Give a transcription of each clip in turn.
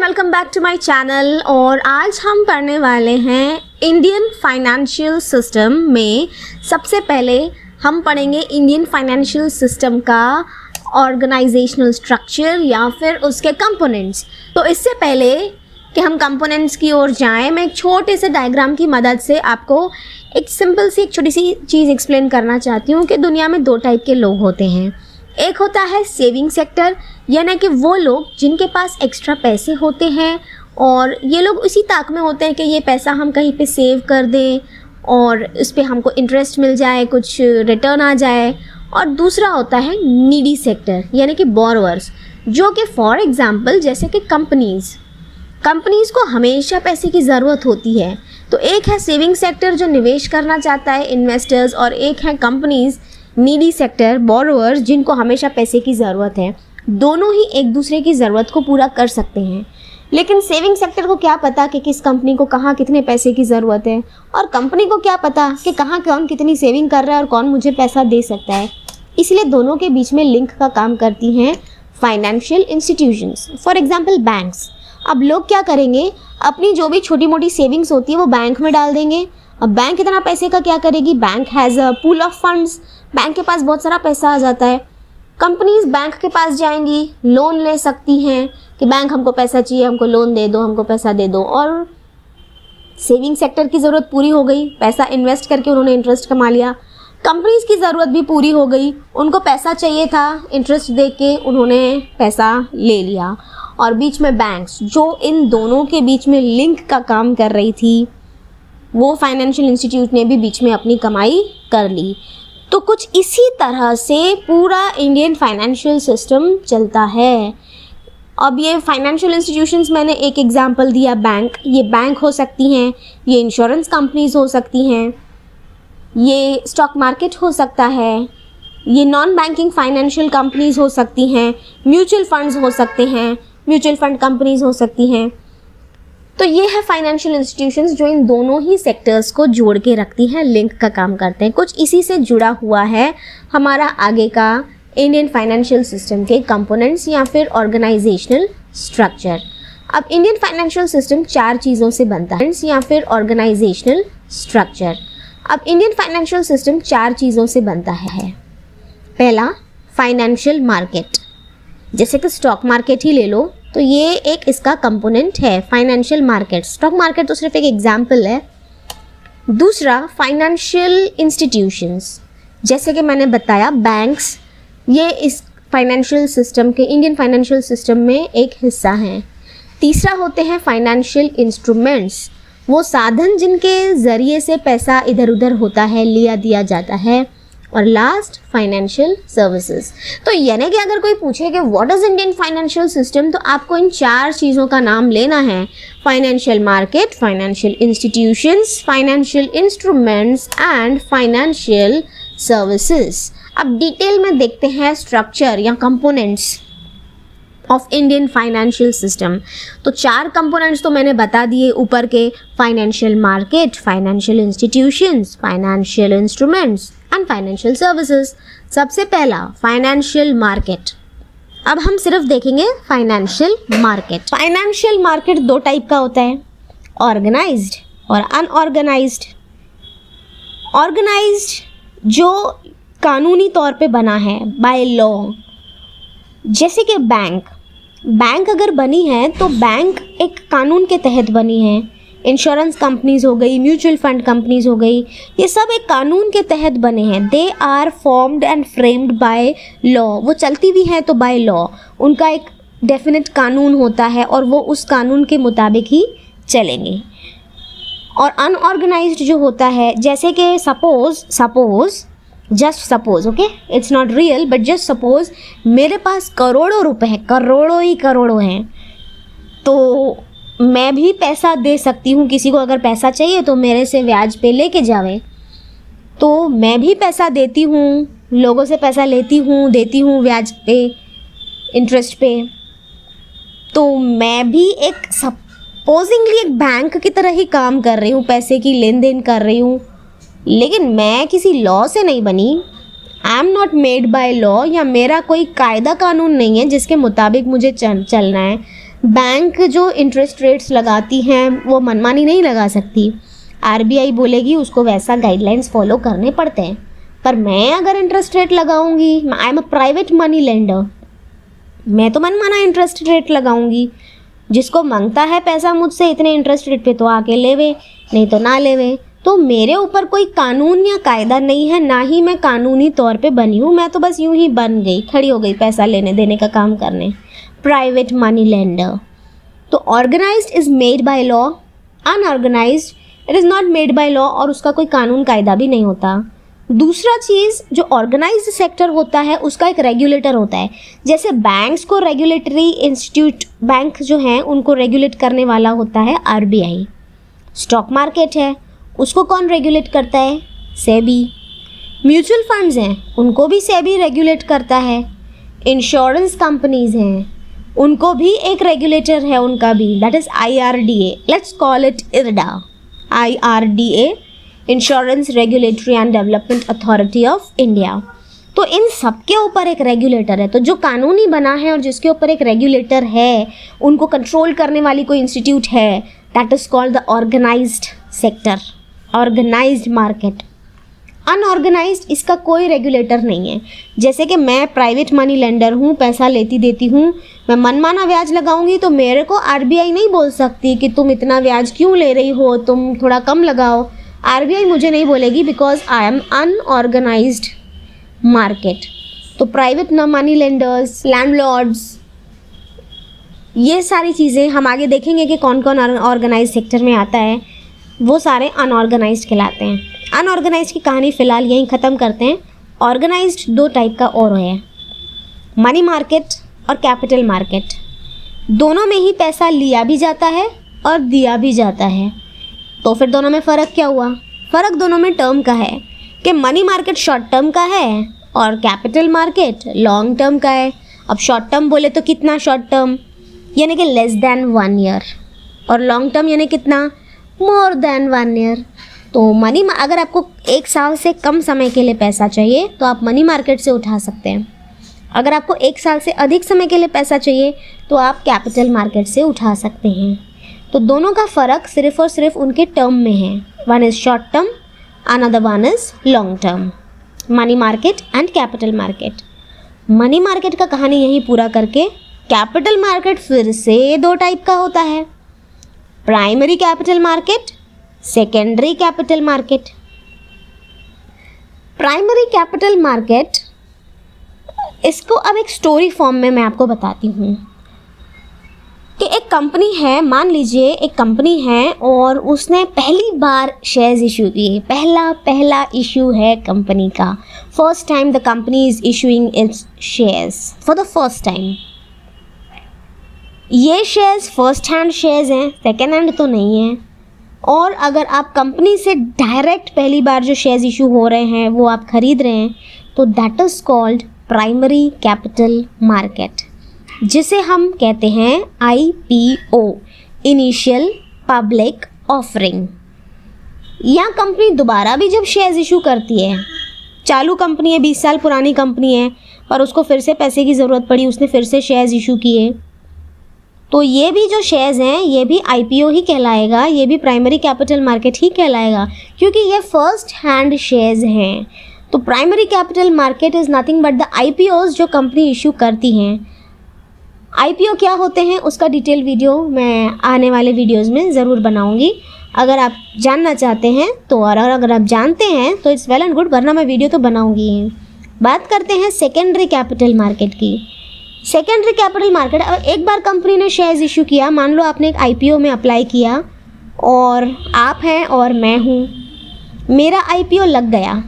Welcome back to my channel. और आज हम पढ़ने वाले हैं इंडियन फाइनेंशियल सिस्टम में। सबसे पहले हम पढ़ेंगे इंडियन फाइनेंशियल सिस्टम का ऑर्गेनाइजेशनल स्ट्रक्चर या फिर उसके कंपोनेंट्स। तो इससे पहले कि हम कंपोनेंट्स की ओर जाएं, मैं एक छोटे से डायग्राम की मदद से आपको एक सिंपल सी एक छोटी सी चीज़ एक्सप्लेन करना चाहती हूँ कि दुनिया में दो टाइप के लोग होते हैं। एक होता है सेविंग सेक्टर, यानी कि वो लोग जिनके पास एक्स्ट्रा पैसे होते हैं और ये लोग उसी ताक में होते हैं कि ये पैसा हम कहीं पे सेव कर दें और इस पर हमको इंटरेस्ट मिल जाए, कुछ रिटर्न आ जाए। और दूसरा होता है नीडी सेक्टर, यानी कि बोरोवर्स, जो कि फॉर एग्जांपल जैसे कि कंपनीज़ को हमेशा पैसे की ज़रूरत होती है। तो एक है सेविंग सेक्टर जो निवेश करना चाहता है, इन्वेस्टर्स, और एक है कंपनीज़ नीडी सेक्टर, बोरोवर्स, जिनको हमेशा पैसे की ज़रूरत है। दोनों ही एक दूसरे की ज़रूरत को पूरा कर सकते हैं, लेकिन सेविंग सेक्टर को क्या पता कि किस कंपनी को कहाँ कितने पैसे की ज़रूरत है, और कंपनी को क्या पता कि कहाँ कौन कितनी सेविंग कर रहा है और कौन मुझे पैसा दे सकता है। इसलिए दोनों के बीच में लिंक का काम करती हैं financial institutions, for example banks. अब लोग क्या करेंगे, अपनी जो भी छोटी मोटी सेविंग्स होती है वो बैंक में डाल देंगे। अब बैंक इतना पैसे का क्या करेगी, bank has a pool of funds, bank के पास बहुत सारा पैसा आ जाता है। कंपनीज़ बैंक के पास जाएंगी, लोन ले सकती हैं कि बैंक हमको पैसा चाहिए, हमको लोन दे दो, हमको पैसा दे दो, और सेविंग सेक्टर की ज़रूरत पूरी हो गई, पैसा इन्वेस्ट करके उन्होंने इंटरेस्ट कमा लिया। कंपनीज़ की ज़रूरत भी पूरी हो गई, उनको पैसा चाहिए था, इंटरेस्ट दे के उन्होंने पैसा ले लिया। और बीच में बैंक्स, जो इन दोनों के बीच में लिंक का काम कर रही थी, वो फाइनेंशियल इंस्टीट्यूट ने भी बीच में अपनी कमाई कर ली। तो कुछ इसी तरह से पूरा इंडियन फाइनेंशियल सिस्टम चलता है। अब ये फाइनेंशियल इंस्टीट्यूशंस, मैंने एक एग्जांपल दिया बैंक, ये बैंक हो सकती हैं, ये इंश्योरेंस कंपनीज हो सकती हैं, ये स्टॉक मार्केट हो सकता है, ये नॉन बैंकिंग फाइनेंशियल कंपनीज हो सकती हैं, म्यूचुअल फंड्स हो सकते हैं, म्यूचुअल फंड कंपनीज हो सकती हैं। तो ये है फाइनेंशियल इंस्टीट्यूशंस जो इन दोनों ही सेक्टर्स को जोड़ के रखती हैं, लिंक का काम करते हैं। कुछ इसी से जुड़ा हुआ है हमारा आगे का इंडियन फाइनेंशियल सिस्टम के कंपोनेंट्स या फिर ऑर्गेनाइजेशनल स्ट्रक्चर। अब इंडियन फाइनेंशियल सिस्टम चार चीज़ों से बनता है या फिर ऑर्गेनाइजेशनल स्ट्रक्चर। अब इंडियन फाइनेंशियल सिस्टम चार चीज़ों से बनता है। पहला, फाइनेंशियल मार्केट, जैसे कि स्टॉक मार्केट ही ले लो, तो ये एक इसका कंपोनेंट है, फाइनेंशियल मार्केट। स्टॉक मार्केट तो सिर्फ एक एग्जाम्पल है। दूसरा, फाइनेंशियल इंस्टीट्यूशंस, जैसे कि मैंने बताया बैंक्स, ये इस फाइनेंशियल सिस्टम के, इंडियन फाइनेंशियल सिस्टम में एक हिस्सा हैं। तीसरा होते हैं फाइनेंशियल इंस्ट्रूमेंट्स, वो साधन जिनके ज़रिए से पैसा इधर उधर होता है, लिया दिया जाता है। और लास्ट, फाइनेंशियल सर्विसेज। तो यानी कि अगर कोई पूछे कि what is Indian financial system, तो आपको इन चार चीज़ों का नाम लेना है, financial market, financial institutions, financial instruments and financial services. अब डिटेल में देखते हैं स्ट्रक्चर या components of Indian financial system. तो चार कंपोनेंट्स तो मैंने बता दिए ऊपर के, financial market, financial institutions, financial instruments and financial services. सबसे पहला, फाइनेंशियल मार्केट। अब हम सिर्फ देखेंगे फाइनेंशियल मार्केट। फाइनेंशियल मार्केट दो टाइप का होता है, ऑर्गेनाइज्ड और अनऑर्गेनाइज्ड। ऑर्गेनाइज्ड जो कानूनी तौर पे बना है, बाय लॉ, जैसे कि बैंक अगर बनी है तो बैंक एक कानून के तहत बनी है। इंश्योरेंस कंपनीज हो गई, म्यूचुअल फंड कंपनीज हो गई, ये सब एक कानून के तहत बने हैं। They are formed and framed by law, वो चलती भी हैं तो बाय लॉ, उनका एक डेफिनेट कानून होता है और वो उस कानून के मुताबिक ही चलेंगे। और अनऑर्गेनाइज्ड जो होता है, जैसे कि just suppose, okay, it's not real but just suppose, मेरे पास करोड़ों रुपए हैं, करोड़ों हैं, तो मैं भी पैसा दे सकती हूँ। किसी को अगर पैसा चाहिए तो मेरे से ब्याज पे लेके जावे, तो मैं भी पैसा देती हूँ, लोगों से पैसा लेती हूँ, देती हूँ ब्याज पे, इंटरेस्ट पे। तो मैं भी एक सपोजिंगली एक बैंक की तरह ही काम कर रही हूँ, पैसे की लेन देन कर रही हूँ, लेकिन मैं किसी लॉ से नहीं बनी। I am not made by law, या मेरा कोई कायदा कानून नहीं है जिसके मुताबिक मुझे चलना है। बैंक जो इंटरेस्ट रेट्स लगाती हैं वो मनमानी नहीं लगा सकती, आरबीआई बोलेगी उसको वैसा गाइडलाइंस फॉलो करने पड़ते हैं। पर मैं अगर इंटरेस्ट रेट लगाऊंगी, I am a private money lender, मैं तो मनमाना इंटरेस्ट रेट लगाऊंगी। जिसको मांगता है पैसा मुझसे इतने इंटरेस्ट रेट पे तो आके लेवे, नहीं तो ना लेवे। तो मेरे ऊपर कोई कानून या कायदा नहीं है, ना ही मैं कानूनी तौर पे बनी हूँ, मैं तो बस यूं ही बन गई, खड़ी हो गई पैसा लेने देने का काम करने, प्राइवेट मनी लेंडर। तो organised is made by law, unorganised it is not made by law, और उसका कोई कानून कायदा भी नहीं होता। दूसरा चीज़, जो ऑर्गेनाइज्ड सेक्टर होता है उसका एक रेगुलेटर होता है। जैसे बैंक्स को रेगुलेटरी इंस्टीट्यूट, बैंक जो हैं उनको रेगुलेट करने वाला होता है आरबीआई। स्टॉक मार्केट है, उसको कौन रेगुलेट करता है? सेबी। म्यूचुअल फंड्स हैं, उनको भी सेबी रेगुलेट करता है। इंश्योरेंस कंपनीज हैं, उनको भी एक रेगुलेटर है उनका भी, that is IRDA, let's call it IRDA, IRDA, insurance regulatory and development authority of India. तो इन सब के ऊपर एक रेगुलेटर है। तो जो कानूनी बना है और जिसके ऊपर एक रेगुलेटर है, उनको कंट्रोल करने वाली कोई इंस्टीट्यूट है, that is called the organised sector, organised market. Unorganised, इसका कोई रेगुलेटर नहीं है। जैसे कि मैं प्राइवेट मनी लेंडर हूँ, पैसा लेती देती हूँ, मैं मनमाना ब्याज लगाऊंगी तो मेरे को आरबीआई नहीं बोल सकती कि तुम इतना ब्याज क्यों ले रही हो, तुम थोड़ा कम लगाओ। आरबीआई मुझे नहीं बोलेगी, because I am unorganised market. तो प्राइवेट मनी लेंडर्स, लैंडलॉर्ड्स, ये सारी चीज़ें हम आगे देखेंगे कि कौन कौन ऑर्गेनाइज सेक्टर में आता है, वो सारे अनऑर्गेनाइज्ड कहलाते हैं। अनऑर्गेनाइज्ड की कहानी फ़िलहाल यहीं ख़त्म करते हैं। ऑर्गेनाइज्ड दो टाइप का और है, मनी मार्केट और कैपिटल मार्केट। दोनों में ही पैसा लिया भी जाता है और दिया भी जाता है। तो फिर दोनों में फ़र्क क्या हुआ? फ़र्क दोनों में टर्म का है कि मनी मार्केट शॉर्ट टर्म का है और कैपिटल मार्केट लॉन्ग टर्म का है। अब शॉर्ट टर्म बोले तो कितना शॉर्ट टर्म, यानी कि लेस दैन 1 ईयर, और लॉन्ग टर्म यानी कितना, मोर दैन 1 ईयर। तो अगर आपको 1 साल से कम समय के लिए पैसा चाहिए तो आप मनी मार्केट से उठा सकते हैं। अगर आपको 1 साल से अधिक समय के लिए पैसा चाहिए तो आप कैपिटल मार्केट से उठा सकते हैं। तो दोनों का फ़र्क सिर्फ़ और सिर्फ उनके टर्म में है। One is short term, another one is long term. Money market and capital market. Money market का कहानी यहीं पूरा करके, कैपिटल मार्केट फिर से 2 टाइप का होता है, primary capital market, secondary capital market. Primary capital market, इसको अब एक स्टोरी फॉर्म में मैं आपको बताती हूँ कि एक कंपनी है, मान लीजिए एक कंपनी है और उसने पहली बार शेयर्स इशू किए। पहला इशू है कंपनी का, first time the company is issuing it's shares for the first time. ये शेयर्स फर्स्ट हैंड शेयर्स हैं, सेकेंड हैंड तो नहीं है। और अगर आप कंपनी से डायरेक्ट पहली बार जो शेयर्स इशू हो रहे हैं वो आप ख़रीद रहे हैं, तो that is called primary capital market, जिसे हम कहते हैं IPO, इनिशियल पब्लिक ऑफरिंग। या कंपनी दोबारा भी जब शेयर्स इशू करती है, चालू कंपनी है, 20 साल पुरानी कंपनी है, पर उसको फिर से पैसे की ज़रूरत पड़ी, उसने फिर से शेयर्स इशू किए, तो ये भी जो शेयर्स हैं ये भी IPO ही कहलाएगा, ये भी प्राइमरी कैपिटल मार्केट ही कहलाएगा, क्योंकि ये फर्स्ट हैंड शेयर्स हैं। तो primary capital market is nothing but the IPOs जो कंपनी इशू करती हैं। IPO क्या होते हैं उसका डिटेल वीडियो मैं आने वाले वीडियोस में ज़रूर बनाऊंगी, अगर आप जानना चाहते हैं तो, और अगर आप जानते हैं तो इट्स वेल एंड गुड, वरना मैं वीडियो तो बनाऊंगी ही। बात करते हैं सेकेंडरी कैपिटल मार्केट की। सेकेंडरी कैपिटल मार्केट, अब एक बार कंपनी ने शेयर्स इशू किया, मान लो आपने एक IPO में अप्लाई किया और आप हैं और मैं हूँ, मेरा IPO लग गया,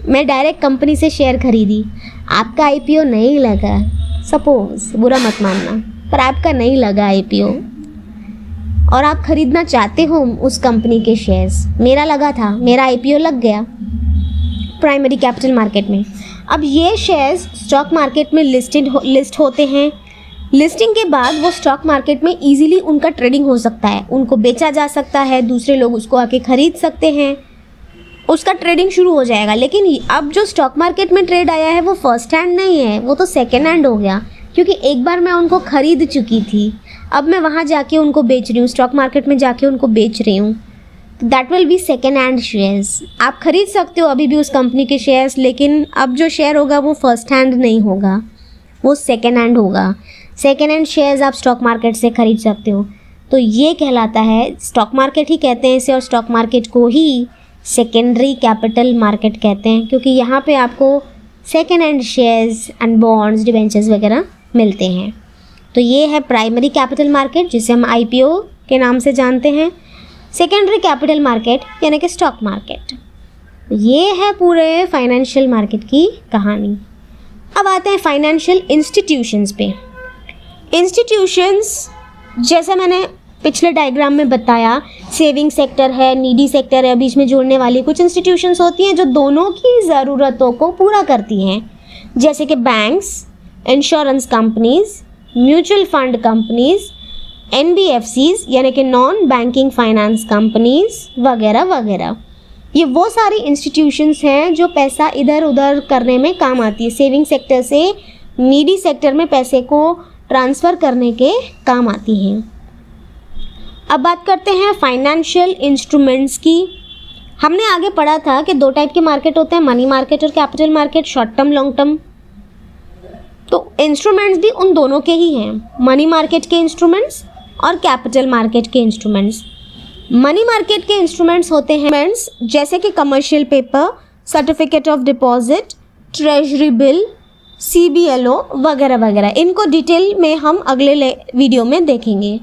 मैं डायरेक्ट कंपनी से शेयर खरीदी, आपका IPO नहीं लगा, सपोज, बुरा मत मानना, पर आपका नहीं लगा IPO और आप ख़रीदना चाहते हो उस कंपनी के शेयर्स, मेरा लगा था, मेरा IPO लग गया प्राइमरी कैपिटल मार्केट में। अब ये शेयर्स स्टॉक मार्केट में लिस्ट होते हैं। लिस्टिंग के बाद वो स्टॉक मार्केट में इजीली उनका ट्रेडिंग हो सकता है, उनको बेचा जा सकता है, दूसरे लोग उसको आके ख़रीद सकते हैं, उसका ट्रेडिंग शुरू हो जाएगा। लेकिन अब जो स्टॉक मार्केट में ट्रेड आया है वो फर्स्ट हैंड नहीं है, वो तो सेकेंड हैंड हो गया, क्योंकि एक बार मैं उनको ख़रीद चुकी थी, अब मैं वहाँ जाके उनको बेच रही हूँ, स्टॉक मार्केट में जाके उनको बेच रही हूँ, that will be second hand shares. आप खरीद सकते हो अभी भी उस कंपनी के शेयर्स, लेकिन अब जो शेयर होगा वो फर्स्ट हैंड नहीं होगा, वो सेकेंड हैंड होगा। सेकेंड हैंड शेयर्स आप स्टॉक मार्केट से खरीद सकते हो। तो ये कहलाता है, स्टॉक मार्केट ही कहते हैं इसे, और स्टॉक मार्केट को ही सेकेंडरी कैपिटल मार्केट कहते हैं, क्योंकि यहाँ पे आपको second hand shares and bonds, debentures वगैरह मिलते हैं। तो ये है प्राइमरी कैपिटल मार्केट, जिसे हम IPO के नाम से जानते हैं। सेकेंडरी कैपिटल मार्केट यानी कि स्टॉक मार्केट। ये है पूरे फाइनेंशियल मार्केट की कहानी। अब आते हैं फाइनेंशियल इंस्टीट्यूशंस पे। इंस्टीट्यूशंस जैसे मैंने पिछले डायग्राम में बताया, सेविंग सेक्टर है, नीडी सेक्टर है, बीच में जोड़ने वाली कुछ इंस्टीट्यूशंस होती हैं जो दोनों की ज़रूरतों को पूरा करती हैं, जैसे कि banks, insurance companies, mutual fund companies, NBFCs यानी कि नॉन बैंकिंग फाइनेंस कंपनीज वगैरह वगैरह। ये वो सारी इंस्टीट्यूशंस हैं जो पैसा इधर उधर करने में काम आती है, सेविंग सेक्टर से नीडी सेक्टर में पैसे को ट्रांसफ़र करने के काम आती हैं। अब बात करते हैं फाइनेंशियल इंस्ट्रूमेंट्स की। हमने आगे पढ़ा था कि दो टाइप के मार्केट होते हैं, मनी मार्केट और capital market, short term long term. तो इंस्ट्रूमेंट्स भी उन दोनों के ही हैं, मनी मार्केट के इंस्ट्रूमेंट्स और कैपिटल मार्केट के इंस्ट्रूमेंट्स। मनी मार्केट के इंस्ट्रूमेंट्स होते हैं जैसे कि commercial paper, certificate of deposit, treasury bill, CBLO वगैरह वगैरह। इनको डिटेल में हम अगले वीडियो में देखेंगे।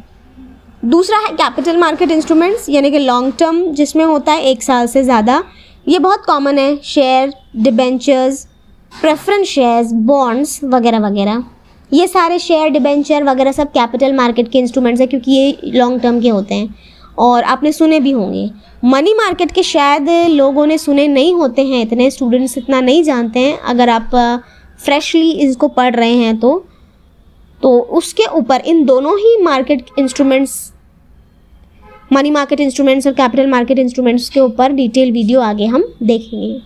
दूसरा है कैपिटल मार्केट इंस्ट्रूमेंट्स यानी कि लॉन्ग टर्म, जिसमें होता है 1 साल से ज़्यादा। ये बहुत कॉमन है, share, debentures, preference shares, bonds वगैरह वगैरह। ये सारे शेयर, डिबेंचर वगैरह सब कैपिटल मार्केट के इंस्ट्रूमेंट्स हैं, क्योंकि ये लॉन्ग टर्म के होते हैं और आपने सुने भी होंगे। मनी मार्केट के शायद लोगों ने सुने नहीं होते हैं, इतने स्टूडेंट्स इतना नहीं जानते हैं। अगर आप फ्रेशली इसको पढ़ रहे हैं तो उसके ऊपर इन दोनों ही market instruments, money market instruments और कैपिटल मार्केट इंस्ट्रूमेंट्स के ऊपर डिटेल वीडियो आगे हम देखेंगे।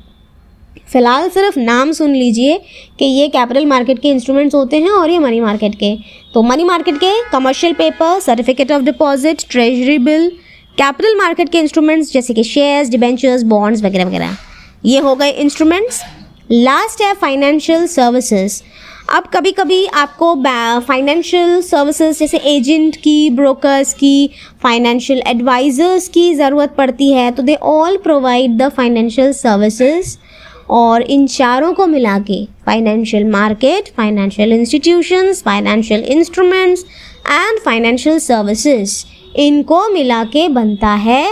फ़िलहाल सिर्फ नाम सुन लीजिए कि ये कैपिटल मार्केट के इंस्ट्रूमेंट्स होते हैं और ये मनी मार्केट के। तो मनी मार्केट के commercial paper, certificate of deposit, treasury bill. Capital market के इंस्ट्रूमेंट्स जैसे कि शेयर्स, डिबेंचर्स, बॉन्ड्स वगैरह वगैरह। ये हो गए इंस्ट्रूमेंट्स। लास्ट है फाइनेंशियल सर्विसेज। अब कभी कभी आपको फाइनेंशियल सर्विसेज जैसे एजेंट की, ब्रोकर्स की, फाइनेंशियल एडवाइज़र्स की ज़रूरत पड़ती है, तो they all provide the financial services. और इन चारों को मिला के financial market, financial institutions, financial instruments and financial services, इनको मिला के बनता है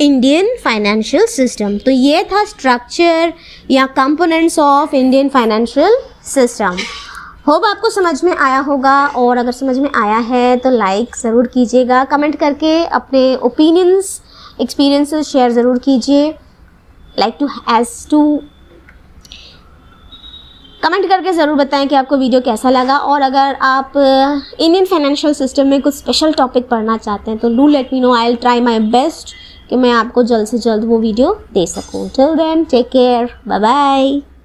इंडियन फाइनेंशियल सिस्टम। तो ये था स्ट्रक्चर या components of Indian financial system. Hope आपको समझ में आया होगा, और अगर समझ में आया है तो लाइक ज़रूर कीजिएगा, कमेंट करके अपने ओपिनियंस, एक्सपीरियंसेस शेयर ज़रूर कीजिए। कमेंट करके ज़रूर बताएं कि आपको वीडियो कैसा लगा, और अगर आप इंडियन फाइनेंशियल सिस्टम में कुछ स्पेशल टॉपिक पढ़ना चाहते हैं तो do let me know, I will try my best कि मैं आपको जल्द से जल्द वो वीडियो दे सकूँ। Till then take care, bye bye.